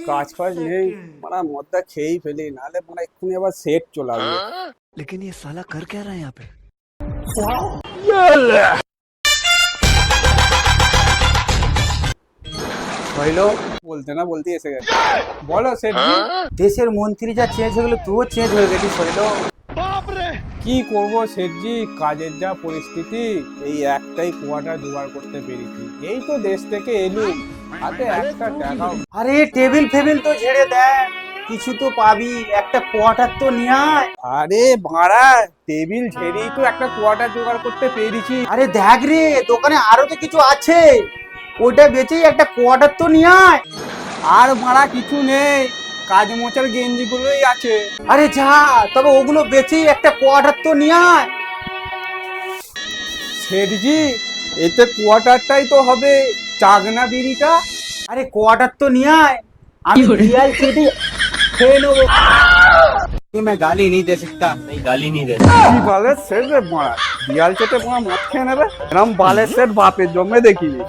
কাজ ফাজ নেই, মানে মদটা খেয়েই ফেলি, নাহলে মানে এক্ষুনি আবার সেট চলে আসবে। लेकिन ये साला कर क्या रहा है यहाँ पे? হইলো বলতে না বলতে এসে গেছে। বলো সেটজি। দেশের মন্ত্রী যা চেঞ্জ হয়ে গেল, তুইও চেঞ্জ হয়ে গেছিস হইলো। কি করবো সেটজি, কাজের যা পরিস্থিতি, এই একটাই কোয়াটা জোগাড় করতে পেরেছি। এই তো দেশ থেকে এলুম, হাতে একটা টাকাও। আরে টেবিল ফেবিল তো ঝেড়ে দেয়, কিছু তো পাবি, একটা কোয়ার্টার তো নিয়ে আয়। আরে বাড়া, টেবিল ঝেড়েই তো একটা কোয়াটা জোগাড় করতে পেরেছি। আরে দেখ রে, দোকানে আরো তো কিছু আছে, ওইটা বেচেই একটা কোয়ার্টার তো নিয়ে আয়। আর বাড়া কিছু নেই, কাজ মোচার গেঞ্জি গুলোই আছে। আরে যা, তবে ওগুলো বেচেই একটা কোয়ার্টার তো নিয়ে আয়। সেটজি, এতে কোয়াটারটাই তো হবে, চাগনা বিড়িটা। আরে কোয়ার্টার তো নিয়ে আয়, আমি রিয়াল চেটে খেয়ে নেবো। मैं गाली नहीं दे सकता। नहीं गाली नहीं दे। কি বালের সেট রে বাড়া, বিয়াল চেটে বাড়া মদ খেয়ে নেবে, এরম বালের সেট বাপের জন্মে দেখিনি।